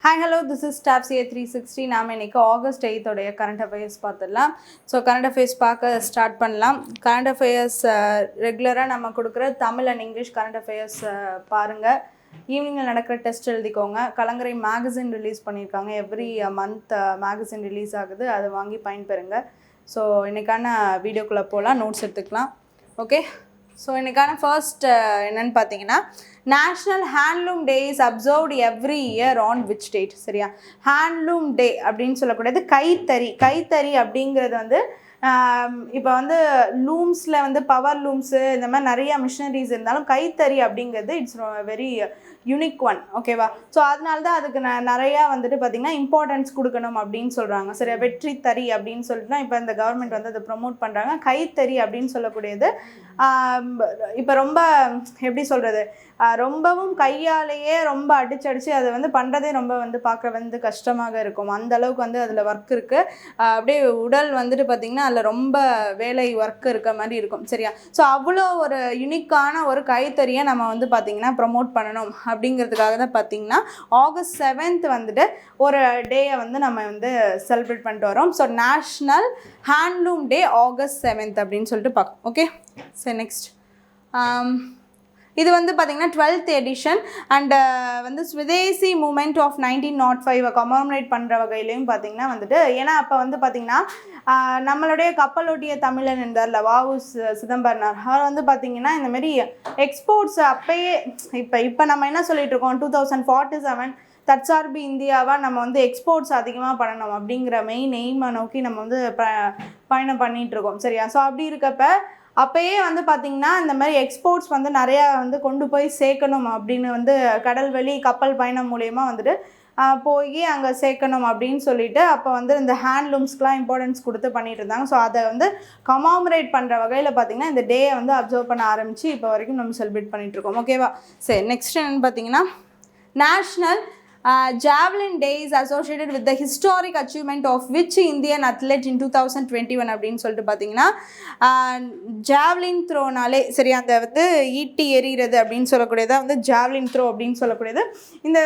Hi, hello, this is Staff CA 360. நாம் இன்னைக்கு August 8th உடைய கரண்ட் அஃபேர்ஸ் பார்த்துடலாம். ஸோ கரண்ட் அஃபேர்ஸ் பார்க்க ஸ்டார்ட் பண்ணலாம். கரண்ட் அஃபேர்ஸ் ரெகுலராக நம்ம கொடுக்குற Tamil and English current affairs பாருங்கள். ஈவினிங்கில் நடக்கிற டெஸ்ட் எழுதிக்கோங்க. கலங்கரை மேகசின் ரிலீஸ் பண்ணியிருக்காங்க. எவ்ரி மந்த் மேகசின் ரிலீஸ் ஆகுது, அதை வாங்கி பயன்பெறுங்க. ஸோ இன்றைக்கான வீடியோக்குள்ளே போகலாம், நோட்ஸ் எடுத்துக்கலாம். ஓகே, ஸோ இன்றைக்கான ஃபர்ஸ்ட் என்னென்னு பார்த்தீங்கன்னா, national handloom day is observed every year on which date. சரியா, ஹேண்ட்லூம் டே அப்படின்னு சொல்லக்கூடியது கைத்தறி அப்படிங்கிறது வந்து இப்போ வந்து லூம்ஸில் வந்து பவர் லூம்ஸு இந்த மாதிரி நிறையா மிஷினரிஸ் இருந்தாலும் கைத்தறி அப்படிங்கிறது இட்ஸ் வெரி யூனிக் ஒன். ஓகேவா, ஸோ அதனால தான் அதுக்கு நிறையா வந்துட்டு பார்த்திங்கன்னா இம்பார்ட்டன்ஸ் கொடுக்கணும் அப்படின்னு சொல்கிறாங்க. சரியா, வெற்றி தறி அப்படின்னு சொல்லிட்டு தான் இப்போ இந்த கவர்மெண்ட் வந்து அதை ப்ரொமோட் பண்ணுறாங்க. கைத்தறி அப்படின்னு சொல்லக்கூடியது இப்போ ரொம்ப எப்படி சொல்கிறது, ரொம்பவும் கையாலேயே ரொம்ப அடிச்சடிச்சு அதை வந்து பண்ணுறதே ரொம்ப வந்து பார்க்க வந்து கஷ்டமாக இருக்கும். அந்த அளவுக்கு வந்து அதில் ஒர்க் இருக்குது. அப்படியே உடல் வந்துட்டு பார்த்திங்கன்னா அதில் ரொம்ப வேலை ஒர்க் இருக்க மாதிரி இருக்கும். சரியா, ஸோ அவ்வளோ ஒரு யுனிக்கான ஒரு கைத்தறியை நம்ம வந்து பார்த்திங்கன்னா ப்ரொமோட் பண்ணணும் அப்படிங்கிறதுக்காக தான் பார்த்திங்கன்னா ஆகஸ்ட் 7th வந்துட்டு ஒரு டேயை வந்து நம்ம வந்து செலிப்ரேட் பண்ணிட்டு வரோம். ஸோ நேஷ்னல் ஹேண்ட்லூம் டே ஆகஸ்ட் 7th அப்படின்னு சொல்லிட்டு பார்க்கணும். ஓகே, சரி, நெக்ஸ்ட் இது வந்து பார்த்திங்கன்னா 12th எடிஷன் அண்ட் வந்து ஸ்வதேசி மூமெண்ட் ஆஃப் 1905 கமமரேட் பண்ணுற வகையிலையும் பார்த்திங்கன்னா வந்துட்டு, ஏன்னா அப்போ வந்து பார்த்திங்கன்னா நம்மளுடைய கப்பலோட்டிய தமிழன் இருந்தார்ல வ.உ. சிதம்பரனார், அவர் வந்து பார்த்திங்கன்னா இந்தமாரி எக்ஸ்போர்ட்ஸ் அப்போயே இப்போ நம்ம என்ன சொல்லிட்டு இருக்கோம், 2047 தற்சார்பு இந்தியாவாக நம்ம வந்து எக்ஸ்போர்ட்ஸ் அதிகமாக பண்ணணும் அப்படிங்கிற மெயின் எய்மை நோக்கி நம்ம வந்து பயணம் பண்ணிகிட்ருக்கோம். சரியா, ஸோ அப்படி இருக்கப்ப அப்போயே வந்து பார்த்திங்கன்னா இந்த மாதிரி எக்ஸ்போர்ட்ஸ் வந்து நிறையா வந்து கொண்டு போய் சேர்க்கணும் அப்படின்னு வந்து கடல் வழி கப்பல் பயணம் மூலயமா வந்துட்டு போய் அங்கே சேர்க்கணும் அப்படின்னு சொல்லிட்டு அப்போ வந்து இந்த ஹேண்ட்லூம்ஸ்க்கெலாம் இம்பார்ட்டன்ஸ் கொடுத்து பண்ணிகிட்டு இருந்தாங்க. ஸோ அதை வந்து கமாமரேட் பண்ணுற வகையில் பார்த்திங்கன்னா இந்த டேயை வந்து அப்சர்வ் பண்ண ஆரம்பித்து இப்போ வரைக்கும் நம்ம செலிப்ரேட் பண்ணிகிட்ருக்கோம். ஓகேவா, சரி, நெக்ஸ்ட் என்னென்னு பார்த்தீங்கன்னா, national Javelin Day is associated with the historic achievement of which Indian athlete in 2021 அப்படின்னு சொல்லிட்டு பார்த்தீங்கன்னா, ஜாவ்லின் த்ரோனாலே சரி, அந்த வந்து ஈட்டி எறிகிறது அப்படின்னு சொல்லக்கூடியதான் வந்து ஜாவ்லின் த்ரோ அப்படின்னு சொல்லக்கூடியது. இந்த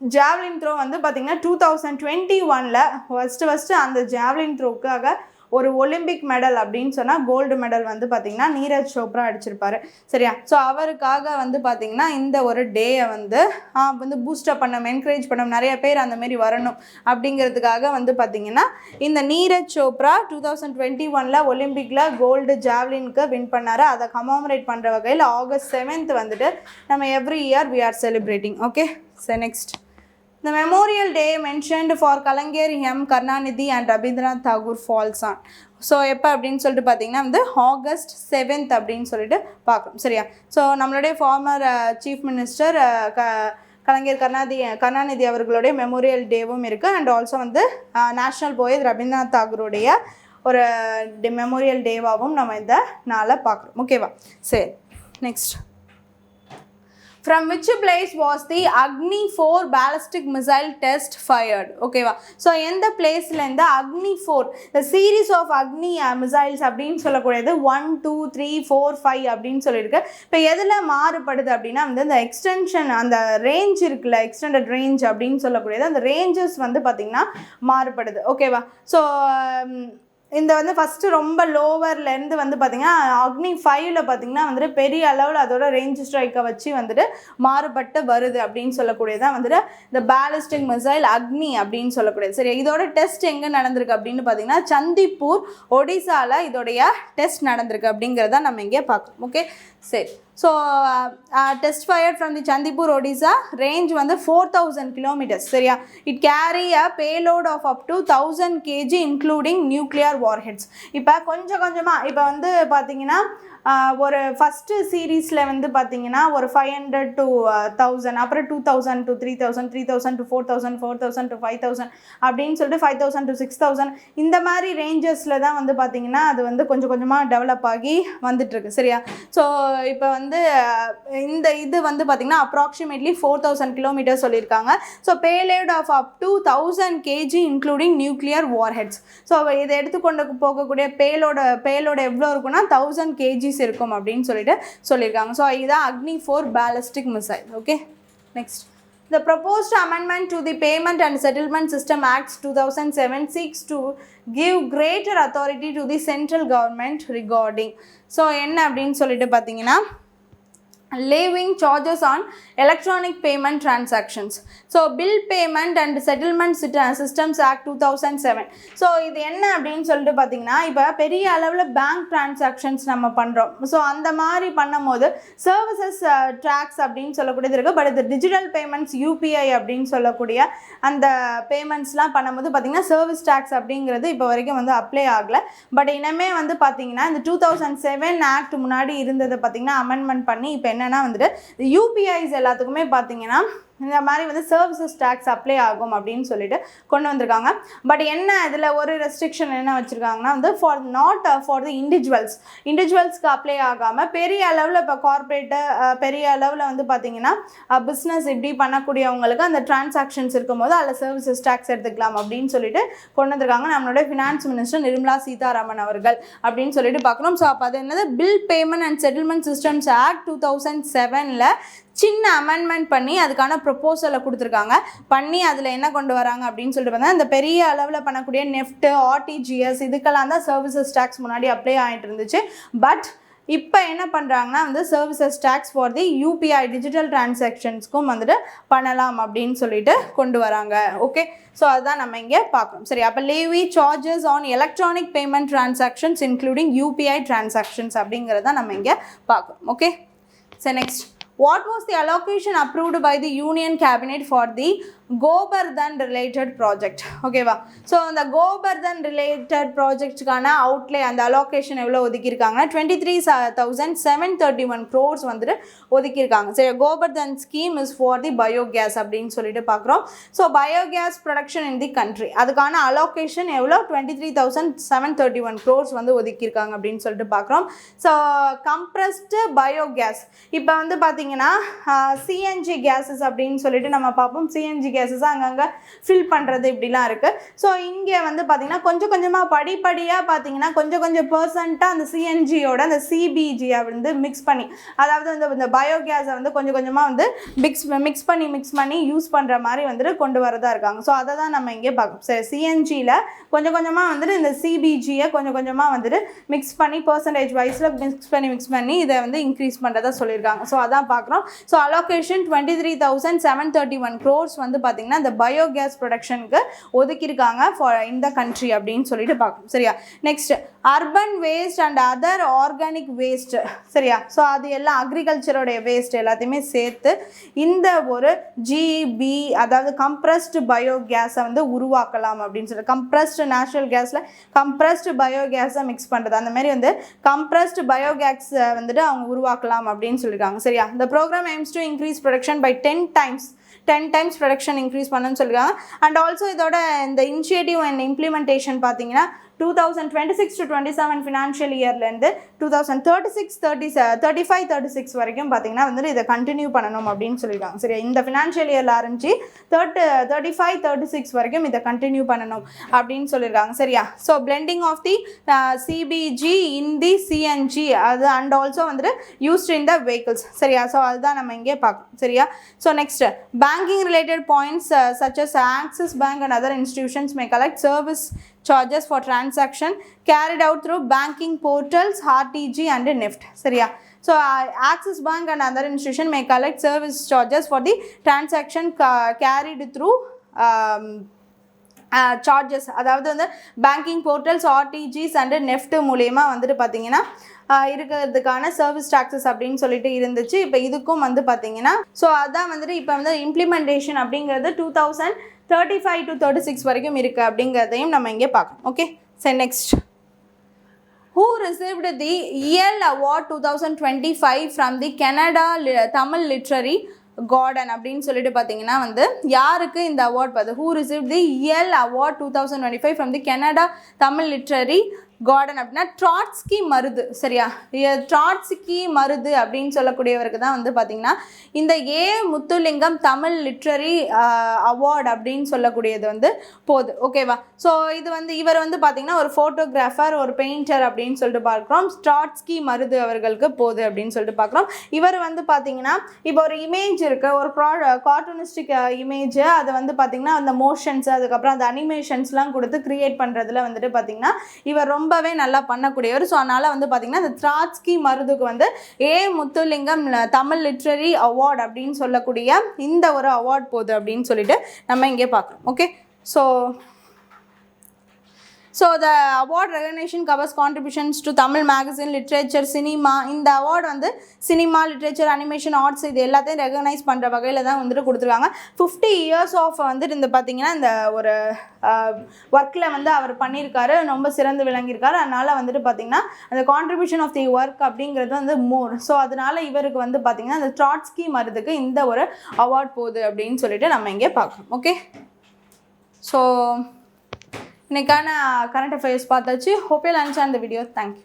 ஜாவ்லின் த்ரோ வந்து பார்த்திங்கன்னா 2021 ஃபஸ்ட்டு அந்த ஜாவ்லின் த்ரோக்காக ஒரு ஒலிம்பிக் மெடல் அப்படின்னு சொன்னால் கோல்டு மெடல் வந்து பார்த்திங்கன்னா நீரஜ் சோப்ரா அடிச்சிருப்பார். சரியா, ஸோ அவருக்காக வந்து பார்த்திங்கன்னா இந்த ஒரு டேயை வந்து பூஸ்டப் பண்ணணும், என்கரேஜ் பண்ணணும், நிறைய பேர் அந்தமாரி வரணும் அப்படிங்கிறதுக்காக வந்து பார்த்திங்கன்னா இந்த நீரஜ் சோப்ரா 2021 ஒலிம்பிக்கில் கோல்டு ஜாவ்லினுக்கு வின் பண்ணார். அதை கமாமரேட் பண்ணுற வகையில் ஆகஸ்ட் 7th வந்துட்டு நம்ம every year we are celebrating. Okay, so next The memorial day mentioned for Kalangir M. Karnanidhi and Rabindranath Tagore falls on. So எப்போ அப்படின்னு சொல்லிட்டு பார்த்தீங்கன்னா வந்து ஆகஸ்ட் 7th அப்படின்னு சொல்லிட்டு பார்க்கணும். சரியா, ஸோ நம்மளுடைய ஃபார்மர் சீஃப் மினிஸ்டர் கலைஞர் கருணாநிதி அவர்களுடைய மெமோரியல் டேவும் இருக்குது. அண்ட் ஆல்சோ வந்து நேஷ்னல் போயட் ரவீந்திரநாத் தாகூருடைய ஒரு மெமோரியல் டேவாகவும் நம்ம இந்த நாளை பார்க்குறோம். ஓகேவா, சரி, next From which place was the Agni 4 ballistic missile test fired? ஓகேவா, ஸோ எந்த பிளேஸ்லேருந்து Agni 4 the series of Agni missiles அப்படின்னு சொல்லக்கூடியது 1, 2, 3, 4, 5 அப்படின்னு சொல்லியிருக்கு. இப்போ எதில் மாறுபடுது அப்படின்னா வந்து இந்த எக்ஸ்டென்ஷன், அந்த ரேஞ்ச் இருக்குல்ல, எக்ஸ்டெண்டட் ரேஞ்ச் அப்படின்னு சொல்லக்கூடியது, அந்த ரேஞ்சஸ் வந்து பார்த்திங்கன்னா மாறுபடுது. ஓகேவா, ஸோ இந்த வந்து ஃபஸ்ட்டு ரொம்ப லோவர்லேருந்து வந்து பார்த்திங்கன்னா அக்னி 5ல் பார்த்திங்கன்னா வந்துட்டு பெரிய அளவில் அதோட ரேஞ்ச் ஸ்ட்ரைக்கை வச்சு வந்துட்டு மாறுபட்டு வருது அப்படின்னு சொல்லக்கூடியதான் வந்துட்டு இந்த பேலிஸ்டிக் மிசைல் அக்னி அப்படின்னு சொல்லக்கூடியது. சரி, இதோட டெஸ்ட் எங்கே நடந்திருக்கு அப்படின்னு பார்த்திங்கன்னா சந்திப்பூர் ஒடிசாவில் இதோடைய டெஸ்ட் நடந்திருக்கு அப்படிங்கிறத நம்ம இங்கே பார்க்கணும். ஓகே, சரி, so test fired from the Chandipur Odisha, range வந்து 4000 kilometers. சரியா, it carry a payload of up to 1000 kg including nuclear warheads. இப்போ கொஞ்சமாக இப்போ வந்து பார்த்திங்கன்னா ஒரு ஃபஸ்ட்டு சீரீஸில் வந்து பார்த்திங்கன்னா ஒரு 500 to 1000, அப்புறம் 2000 to 3000, 3000 to 4000, 4000 to 5000 அப்படின்னு சொல்லிட்டு 5000 to 6000 இந்த மாதிரி ரேஞ்சஸில் தான் வந்து பார்த்திங்கன்னா அது வந்து கொஞ்சமாக டெவலப் ஆகி வந்துட்டுருக்கு. சரியா, ஸோ இப்போ வந்து இந்த இது வந்து பார்த்திங்கன்னா அப்ராக்சிமேட்லி 4000 kilometers சொல்லியிருக்காங்க. So payload of up to 1000 kg including nuclear warheads. So இதை எடுத்துக்கொண்டு போகக்கூடிய பேலோட எவ்வளோ இருக்குன்னா 1000 kg இருக்கும் அப்படின்னு சொல்லிட்டு சொல்லியிருக்காங்க. ஸோ இதுதான் அக்னி 4 ballistic missile. Okay, next The proposed amendment to the Payment and Settlement System Act 2007 seeks to give greater authority to the central government regarding. So என்ன அப்படின்னு சொல்லிட்டு பார்த்தீங்கன்னா levying charges on electronic payment transactions. So bill payment and settlement systems act 2007. So இது என்ன அப்படின்னு சொல்லிட்டு பார்த்தீங்கன்னா இப்போ பெரிய அளவில் பேங்க் டிரான்சாக்ஷன்ஸ் நம்ம பண்ணுறோம். ஸோ அந்த மாதிரி பண்ணும்போது சர்வீசஸ் டேக்ஸ் அப்படின்னு சொல்லக்கூடியது இருக்குது. பட் இது டிஜிட்டல் பேமெண்ட்ஸ் யூபிஐ அப்படின்னு சொல்லக்கூடிய அந்த பேமெண்ட்ஸ்லாம் பண்ணும்போது பார்த்தீங்கன்னா சர்வீஸ் டேக்ஸ் அப்படிங்கிறது இப்போ வரைக்கும் வந்து அப்ளை ஆகலை. பட் இனிமே வந்து பார்த்தீங்கன்னா இந்த 2007 ஆக்ட் முன்னாடி இருந்ததை பார்த்தீங்கன்னா அமெண்ட்மெண்ட் பண்ணி இப்போ என்னன்னா வந்துட்டு யூபிஐஸ் எல்லாத்துக்குமே பார்த்தீங்கன்னா இந்த மாதிரி வந்து சர்வீசஸ் டேக்ஸ் அப்ளை ஆகும் அப்படின்னு சொல்லிட்டு கொண்டு வந்திருக்காங்க. பட் என்ன இதில் ஒரு ரெஸ்ட்ரிக்ஷன் என்ன வச்சுருக்காங்கன்னா வந்து ஃபார் தி இண்டிவிஜுவல்ஸ்க்கு அப்ளை ஆகாமல் பெரிய அளவில் இப்போ கார்பரேட்டு பெரிய அளவில் வந்து பார்த்திங்கன்னா பிஸ்னஸ் இப்படி பண்ணக்கூடியவங்களுக்கு அந்த டிரான்சாக்ஷன்ஸ் இருக்கும்போது அதில் சர்வீசஸ் டேக்ஸ் எடுத்துக்கலாம் அப்படின்னு சொல்லிட்டு கொண்டு வந்திருக்காங்க நம்மளுடைய ஃபினான்ஸ் மினிஸ்டர் நிர்மலா சீதாராமன் அவர்கள் அப்படின்னு சொல்லிட்டு பார்க்குறோம். ஸோ அப்போ அது என்னது bill payment and settlement systems act 2007 சின்ன அமெண்ட்மெண்ட் பண்ணி அதுக்கான ப்ரொப்போசலை கொடுத்துருக்காங்க. பண்ணி அதில் என்ன கொண்டு வராங்க அப்படின்னு சொல்லிட்டு பார்த்தா இந்த பெரிய அளவில் பண்ணக்கூடிய நெஃப்ட் ஆர்டிஜிஎஸ் இதுக்கெல்லாம் தான் சர்வீசஸ் டேக்ஸ் முன்னாடி அப்ளை ஆகிட்டு இருந்துச்சு. பட் இப்போ என்ன பண்ணுறாங்கன்னா வந்து services tax for the UPI digital டிரான்சாக்ஷன்ஸ்க்கும் வந்துட்டு பண்ணலாம் அப்படின்னு சொல்லிட்டு கொண்டு வராங்க. ஓகே, ஸோ அதுதான் நம்ம இங்கே பார்க்கணும். சரி, அப்போ levy charges on electronic payment transactions including UPI transactions அப்படிங்கிறத நம்ம இங்கே பார்க்கணும். Okay, so next, what was the allocation approved by the Union Cabinet for the Gobardhan related project? ஓகேவா, ஸோ அந்த கோபர்தன் ரிலேட்டட் ப்ராஜெக்ட்கான அவுட்லே அந்த அலோகேஷன் எவ்வளோ ஒதுக்கியிருக்காங்கன்னா 23,731 crores வந்துட்டு ஒதுக்கியிருக்காங்க. சரி, Gobardhan scheme is for the biogas அப்படின்னு சொல்லிட்டு பார்க்குறோம். So biogas production in the country அதுக்கான அலோகேஷன் எவ்வளோ 23,731 crores வந்து ஒதுக்கியிருக்காங்க அப்படின்னு சொல்லிட்டு பார்க்குறோம். ஸோ கம்ப்ரஸ்டு பயோகேஸ் இப்போ வந்து பார்த்தீங்கன்னா சிஎன்ஜி கேஸஸ் அப்படின்னு சொல்லிட்டு நம்ம பார்ப்போம். சிஎன்ஜி கேஸஸ் அங்கங்கே ஃபில் பண்ணுறது இப்படிலாம் இருக்குது. ஸோ இங்கே வந்து பார்த்திங்கன்னா கொஞ்சம் கொஞ்சமாக படிப்படியாக பார்த்தீங்கன்னா கொஞ்சம் பர்சன்ட்டாக அந்த சிஎன்ஜியோட அந்த சிபிஜியை வந்து மிக்ஸ் பண்ணி, அதாவது வந்து இந்த பயோகேஸை வந்து கொஞ்சமாக வந்து மிக்ஸ் பண்ணி யூஸ் பண்ணுற மாதிரி வந்துட்டு கொண்டு வரதா இருக்காங்க. ஸோ அதை தான் நம்ம இங்கே பார்க்கணும். சரி, சிஎன்ஜியில் கொஞ்சமாக வந்துட்டு இந்த சிபிஜியை கொஞ்சமாக வந்துட்டு மிக்ஸ் பண்ணி பர்சன்டேஜ் வைஸில் மிக்ஸ் பண்ணி இதை வந்து இன்க்ரீஸ் பண்ணுறதா சொல்லியிருக்காங்க. ஸோ அதான் பார்க்குறோம். ஸோ அலோகேஷன் 23,731 crores வந்து பார்த்தீங்கன்னா இந்த பயோகேஸ் ப்ரொடக்ஷனுக்கு ஒதுக்கியிருக்காங்க ஃபார் இந்த கண்ட்ரி அப்படின்னு சொல்லிட்டு பார்க்கணும். சரியா, next urban waste and other organic waste. சரியா, ஸோ அது எல்லாம் அக்ரிகல்ச்சரோடைய வேஸ்ட் எல்லாத்தையுமே சேர்த்து இந்த ஒரு ஜிபி அதாவது கம்ப்ரஸ்டு பயோகேஸை வந்து உருவாக்கலாம் அப்படின்னு சொல்லிட்டு கம்ப்ரஸ்டு நேச்சுரல் கேஸில் கம்ப்ரஸ்டு பயோகேஸை மிக்ஸ் பண்ணுறது அந்த மாதிரி வந்து கம்ப்ரஸ்டு பயோகேஸ் வந்துட்டு அவங்க உருவாக்கலாம் அப்படின்னு சொல்லியிருக்காங்க. சரியா, இந்த program aims to increase production by 10 times production increase பண்ணணும்னு சொல்லியிருக்காங்க. அண்ட் ஆல்சோ இதோட இந்த இனிஷியேட்டிவ் அண்ட் இம்ப்ளிமெண்டேஷன் பார்த்தீங்கன்னா 2026-27 ஃபினான்ஷியல் இயர்லேருந்து 2035-36 வரைக்கும் பார்த்தீங்கன்னா வந்துட்டு இதை கண்டினியூ பண்ணணும் அப்படின்னு சொல்லியிருக்காங்க. சரி, இந்த ஃபினான்ஷியல் இயரில் ஆரம்பிச்சு 35-36 வரைக்கும் இதை கண்டினியூ பண்ணணும் அப்படின்னு சொல்லியிருக்காங்க. சரியா, so blending of the CBG in the CNG அது அண்ட் ஆல்சோ வந்துட்டு யூஸ்ட் இன் த வெஹிக்கிள்ஸ். சரியா, ஸோ அதுதான் நம்ம இங்கே பார்க்கணும். சரியா, so next banking related points such as Axis Bank and other institutions may collect service charges for transaction carried out through banking portals RTG and NEFT. சரியா, so Axis Bank and other institution may collect service charges for the transaction carried through charges, அதாவது வந்து banking portals ஆர்டிஜிஸ் and NEFT மூலயமா வந்துட்டு பார்த்தீங்கன்னா இருக்கிறதுக்கான service taxes அப்படின்னு சொல்லிட்டு இருந்துச்சு. இப்போ இதுக்கும் வந்து பார்த்தீங்கன்னா ஸோ அதான் வந்துட்டு இப்போ வந்து இம்ப்ளிமெண்டேஷன் அப்படிங்கிறது 2035-36 வரைக்கும் இருக்குது அப்படிங்கிறதையும் நம்ம இங்கே பார்க்கணும். ஓகே, சரி, next, who received the EL Award 2025 from the Canada Tamil Literary Garden அப்படின்னு சொல்லிட்டு பார்த்தீங்கன்னா வந்து யாருக்கு இந்த அவார்ட் பார்த்து who received the EL Award 2025 from the Canada Tamil Literary garden அப்படின்னா ட்ராட்ஸ்கி மருது, சரியா? ட்ராட்ஸ்கி மருது அப்படின்னு சொல்லக்கூடியவருக்கு தான் வந்து பார்த்திங்கன்னா இந்த ஏ முத்துலிங்கம் தமிழ் லிட்ரரி அவார்டு அப்படின்னு சொல்லக்கூடியது வந்து போகுது. ஓகேவா? ஸோ இது வந்து இவர் வந்து பார்த்திங்கன்னா ஒரு ஃபோட்டோகிராஃபர், ஒரு பெயிண்டர் அப்படின்னு சொல்லிட்டு பார்க்குறோம். ட்ராட்ஸ்கி மருது அவர்களுக்கு போகுது அப்படின்னு சொல்லிட்டு பார்க்குறோம். இவர் வந்து பார்த்திங்கன்னா இப்போ ஒரு இமேஜ் இருக்குது, ஒரு கார்ட்டூனிஸ்டிக் இமேஜ், அதை வந்து பார்த்திங்கன்னா அந்த மோஷன்ஸ் அதுக்கப்புறம் அந்த அனிமேஷன்ஸ்லாம் கொடுத்து க்ரியேட் பண்ணுறதுல வந்துட்டு பார்த்திங்கன்னா இவர் ரொம்பவே நல்லா பண்ணக்கூடியவர். ஸோ அதனால் வந்து பார்த்திங்கன்னா இந்த ட்ராட்ஸ்கி மருதுக்கு வந்து ஏ முத்துலிங்கம் தமிழ் லிட்ரரி அவார்டு அப்படின்னு சொல்லக்கூடிய இந்த ஒரு அவார்ட் போகுது அப்படின்னு சொல்லிட்டு நம்ம இங்கே பார்க்குறோம். Okay, So the award recognition covers contributions to Tamil magazine, literature, cinema. இந்த அவார்டு வந்து சினிமா, லிட்ரேச்சர், அனிமேஷன், ஆர்ட்ஸ் இது எல்லாத்தையும் ரெகனைஸ் பண்ணுற வகையில் தான் வந்துட்டு கொடுத்துருக்காங்க. 50 years ஆஃப் வந்துட்டு இந்த பார்த்திங்கன்னா இந்த ஒரு ஒர்க்கில் வந்து அவர் பண்ணியிருக்காரு, ரொம்ப சிறந்து விளங்கியிருக்காரு. அதனால் வந்துட்டு பார்த்திங்கன்னா அந்த கான்ட்ரிபியூஷன் ஆஃப் தி ஒர்க் அப்படிங்கிறது வந்து மோர். ஸோ அதனால் இவருக்கு வந்து பார்த்திங்கன்னா அந்த ட்ராட்ஸ்கி மருதுக்கு இந்த ஒரு அவார்ட் போகுது அப்படின்னு சொல்லிட்டு நம்ம இங்கே பார்க்கணும். ஓகே, ஸோ இன்னைக்கான கரண்ட் அஃபேர்ஸ் பார்த்தாச்சு. Hope you like the video. Thank you.